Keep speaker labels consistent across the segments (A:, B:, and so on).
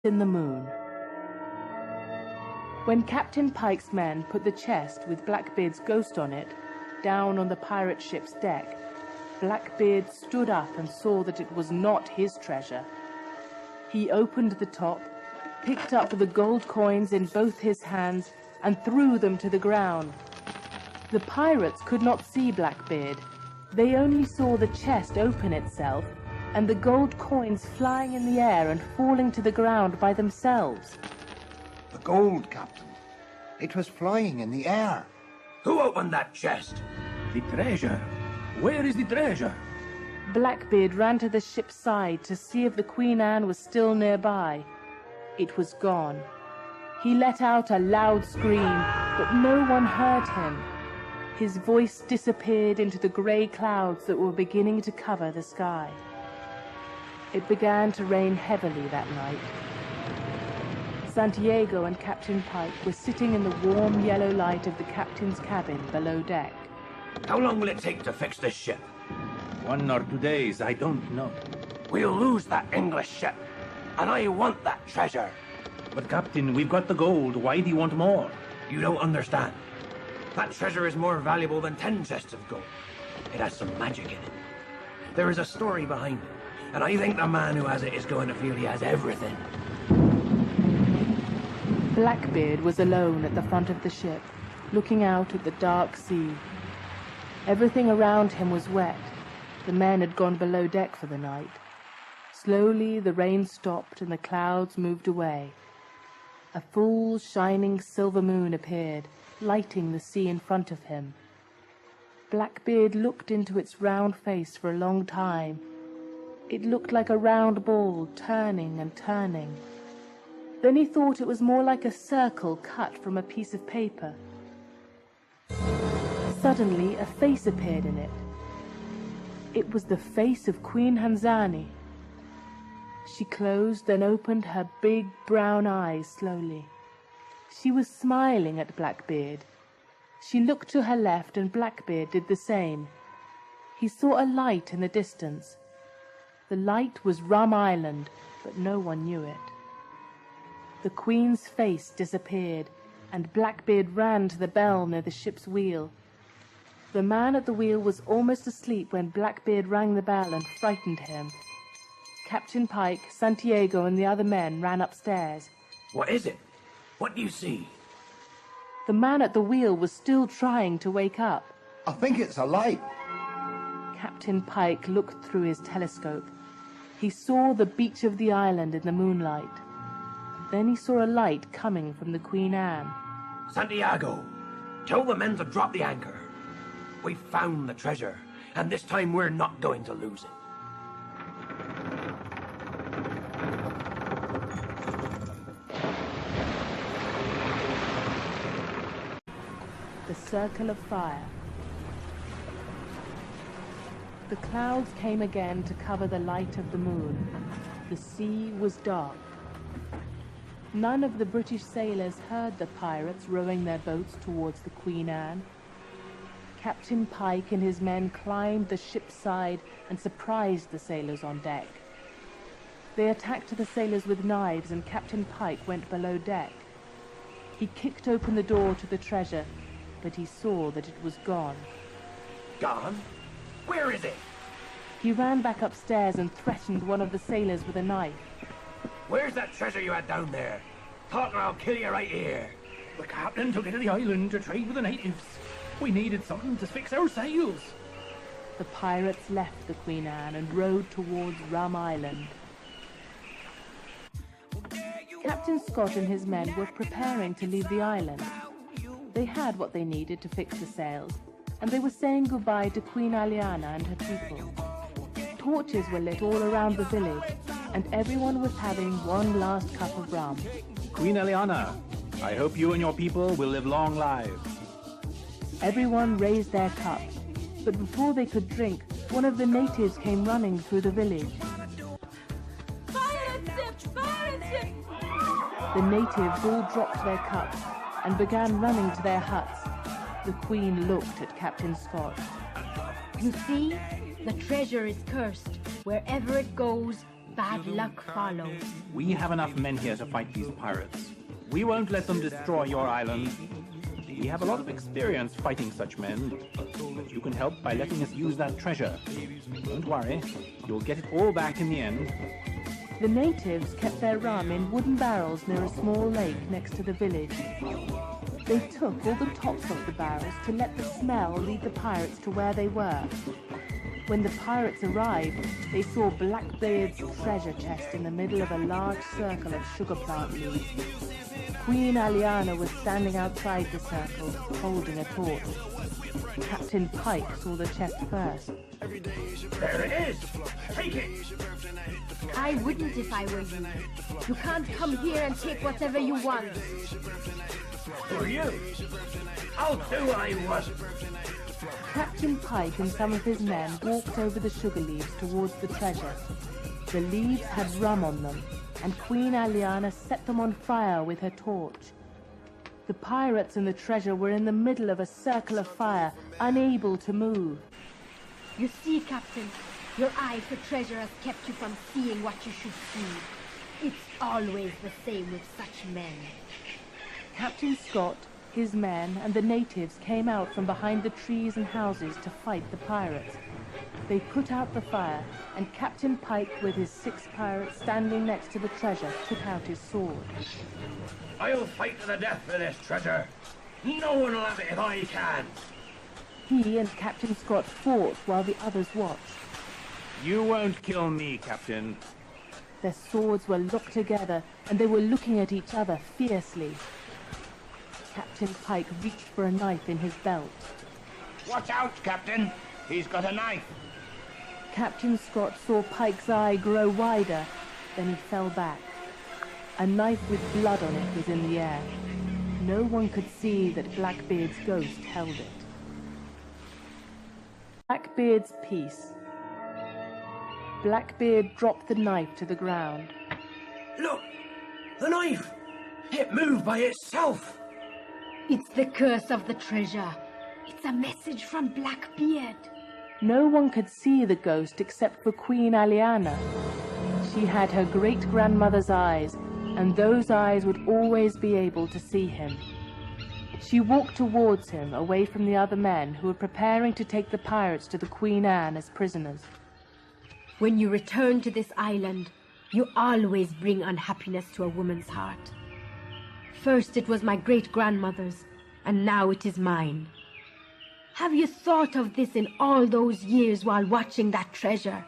A: in the moon. When Captain Pike's men put the chest with Blackbeard's ghost on it down on the pirate ship's deck, Blackbeard stood up and saw that it was not his treasure. He opened the top, picked up the gold coins in both his hands, and threw them to the ground. The pirates could not see Blackbeard. They only saw the chest open itself and the gold coins flying in the air and falling to the ground by themselves.
B: The gold, Captain. It was flying in the air.
C: Who opened that chest?
D: The treasure. Where is the treasure?
A: Blackbeard ran to the ship's side to see if the Queen Anne was still nearby. It was gone. He let out a loud scream, but no one heard him. His voice disappeared into the grey clouds that were beginning to cover the sky. It began to rain heavily that night. Santiago and Captain Pike were sitting in the warm yellow light of the captain's cabin below deck.
C: How long will it take to fix this ship?
D: 1 or 2 days, I don't know.
C: We'll lose that English ship, and I want that treasure.
D: But Captain, we've got the gold. Why do you want more?
C: You don't understand. That treasure is more valuable than 10 chests of gold. It has some magic in it. There is a story behind it, and I think the man who has it is going to feel he has everything.
A: Blackbeard was alone at the front of the ship, looking out at the dark sea. Everything around him was wet. The men had gone below deck for the night. Slowly the rain stopped and the clouds moved away. A full, shining silver moon appeared, lighting the sea in front of him. Blackbeard looked into its round face for a long time. It looked like a round ball, turning and turning. Then he thought it was more like a circle cut from a piece of paper. Suddenly, a face appeared in it. It was the face of Queen Hanzani. She closed and opened her big brown eyes slowly. She was smiling at Blackbeard. She looked to her left and Blackbeard did the same. He saw a light in the distance. The light was Rum Island, but no one knew it. The Queen's face disappeared, and Blackbeard ran to the bell near the ship's wheel. The man at the wheel was almost asleep when Blackbeard rang the bell and frightened him. Captain Pike, Santiago, and the other men ran upstairs.
C: What is it? What do you see?
A: The man at the wheel was still trying to wake up.
B: I think it's a light.
A: Captain Pike looked through his telescope. He saw the beach of the island in the moonlight. Then he saw a light coming from the Queen Anne.
C: Santiago, tell the men to drop the anchor. We've found the treasure, and this time we're not going to lose it.
A: The circle of fire. The clouds came again to cover the light of the moon. The sea was dark. None of the British sailors heard the pirates rowing their boats towards the Queen Anne. Captain Pike and his men climbed the ship's side and surprised the sailors on deck. They attacked the sailors with knives, and Captain Pike went below deck. He kicked open the door to the treasure, but he saw that it was gone.
C: Gone? Where is it?
A: He ran back upstairs and threatened one of the sailors with a knife.
C: Where's that treasure you had down there? Talk or I'll kill you right here.
D: The captain took it to the island to trade with the natives. We needed something to fix our sails.
A: The pirates left the Queen Anne and rowed towards Rum Island. Captain Scott and his men were preparing to leave the island. They had what they needed to fix the sails, and they were saying goodbye to Queen Aliana and her people. Torches were lit all around the village, and everyone was having one last cup of rum.
D: Queen Eliana, I hope you and your people will live long lives.
A: Everyone raised their cups, but before they could drink, one of the natives came running through the village.
E: Pirate ship! Pirate ship!
A: The natives all dropped their cups and began running to their huts. The Queen looked at Captain Scott.
E: You see? The treasure is cursed. Wherever it goes, bad luck follow.
D: We have enough men here to fight these pirates. We won't let them destroy your island. We have a lot of experience fighting such men, but you can help by letting us use that treasure. Don't worry, you'll get it all back in the end.
A: The natives kept their rum in wooden barrels near a small lake next to the village. They took all the tops off the barrels to let the smell lead the pirates to where they were. When the pirates arrived, they saw Blackbeard's treasure chest in the middle of a large circle of sugar plant leaves. Queen Aliana was standing outside the circle, holding a torch. Captain Pike saw the chest first.
C: There it is! Take it!
E: I wouldn't if I were you. You can't come here and take whatever you want.
C: Who are you? I'll do what I want.
A: Captain Pike and some of his men walked over the sugar leaves towards the treasure. The leaves had rum on them, and Queen Aliana set them on fire with her torch. The pirates and the treasure were in the middle of a circle of fire, unable to move.
E: You see, Captain, your eye for treasure has kept you from seeing what you should see. It's always the same with such men.
A: Captain Scott, his men, and the natives came out from behind the trees and houses to fight the pirates. They put out the fire, and Captain Pike, with his 6 pirates standing next to the treasure, took out his sword.
C: I'll fight to the death for this treasure. No one will have it if I can.
A: He and Captain Scott fought while the others watched.
D: You won't kill me, Captain.
A: Their swords were locked together, and they were looking at each other fiercely. Captain Pike reached for a knife in his belt.
B: Watch out, Captain. He's got a knife.
A: Captain Scott saw Pike's eye grow wider, then he fell back. A knife with blood on it was in the air. No one could see that Blackbeard's ghost held it. Blackbeard's piece. Blackbeard dropped the knife to the ground.
C: Look! The knife! It moved by itself!
E: It's the curse of the treasure. It's a message from Blackbeard.
A: No one could see the ghost except for Queen Aliana. She had her great-grandmother's eyes, and those eyes would always be able to see him. She walked towards him, away from the other men who were preparing to take the pirates to the Queen Anne as prisoners.
E: When you return to this island, you always bring unhappiness to a woman's heart. First it was my great-grandmother's, and now it is mine. Have you thought of this in all those years while watching that treasure?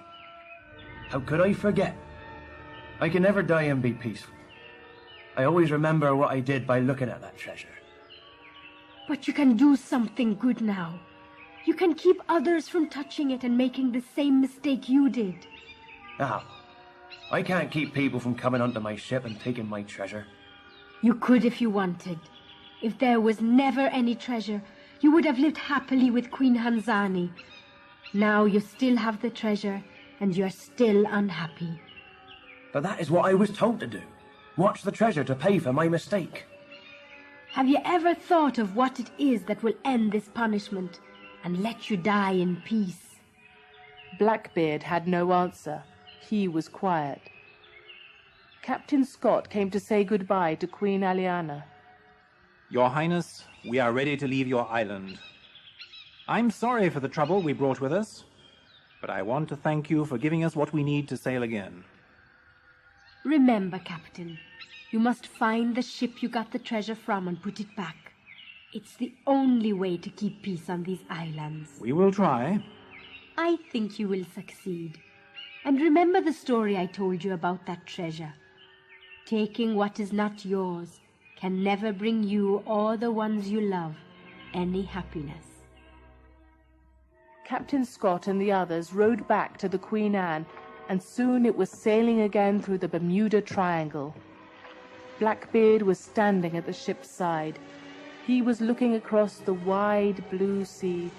C: How could I forget? I can never die and be peaceful. I always remember what I did by looking at that treasure.
E: But you can do something good now. You can keep others from touching it and making the same mistake you did.
C: Now, I can't keep people from coming onto my ship and taking my treasure.
E: You could if you wanted. If there was never any treasure, you would have lived happily with Queen Hanzani. Now you still have the treasure, and you're still unhappy.
C: But that is what I was told to do. Watch the treasure to pay for my mistake.
E: Have you ever thought of what it is that will end this punishment and let you die in peace?
A: Blackbeard had no answer. He was quiet. Captain Scott came to say goodbye to Queen Aliana.
D: Your Highness, we are ready to leave your island. I'm sorry for the trouble we brought with us, but I want to thank you for giving us what we need to sail again.
E: Remember, Captain, you must find the ship you got the treasure from and put it back. It's the only way to keep peace on these islands.
D: We will try.
E: I think you will succeed. And remember the story I told you about that treasure. Taking what is not yours can never bring you or the ones you love any happiness.
A: Captain Scott and the others rowed back to the Queen Anne, and soon it was sailing again through the Bermuda Triangle. Blackbeard was standing at the ship's side. He was looking across the wide blue sea,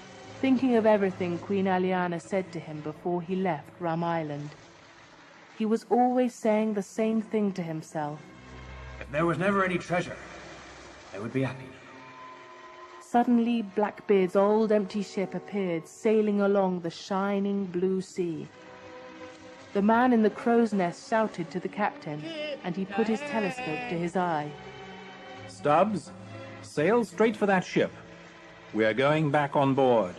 A: thinking of everything Queen Aliana said to him before he left Rum Island. He was always saying the same thing to himself.
C: If there was never any treasure, I would be happy.
A: Suddenly, Blackbeard's old empty ship appeared, sailing along the shining blue sea. The man in the crow's nest shouted to the captain, and he put his telescope to his eye.
D: Stubbs, sail straight for that ship. We're going back on board.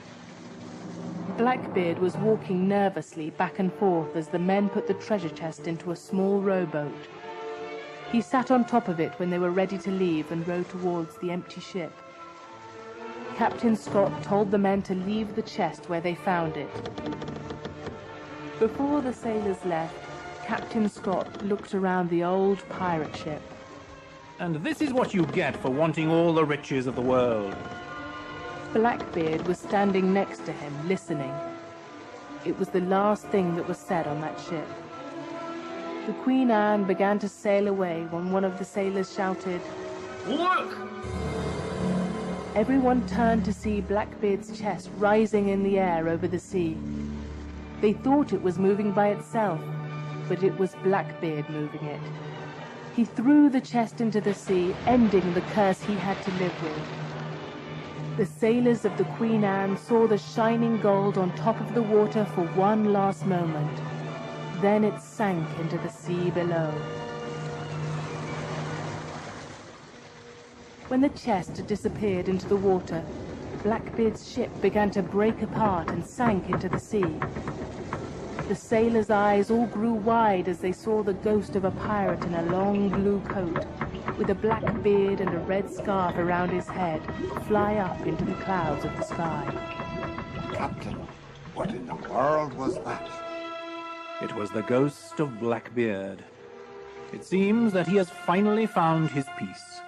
A: Blackbeard was walking nervously back and forth as the men put the treasure chest into a small rowboat. He sat on top of it when they were ready to leave and rowed towards the empty ship. Captain Scott told the men to leave the chest where they found it. Before the sailors left, Captain Scott looked around the old pirate ship.
D: And this is what you get for wanting all the riches of the world.
A: Blackbeard was standing next to him, listening. It was the last thing that was said on that ship. The Queen Anne began to sail away when one of the sailors shouted,
C: Look!
A: Everyone turned to see Blackbeard's chest rising in the air over the sea. They thought it was moving by itself, but it was Blackbeard moving it. He threw the chest into the sea, ending the curse he had to live with. The sailors of the Queen Anne saw the shining gold on top of the water for one last moment. Then it sank into the sea below. When the chest had disappeared into the water, Blackbeard's ship began to break apart and sank into the sea. The sailors' eyes all grew wide as they saw the ghost of a pirate in a long blue coat, with a black beard and a red scarf around his head, fly up into the clouds of the sky.
B: Captain, what in the world was that?
D: It was the ghost of Blackbeard. It seems that he has finally found his peace.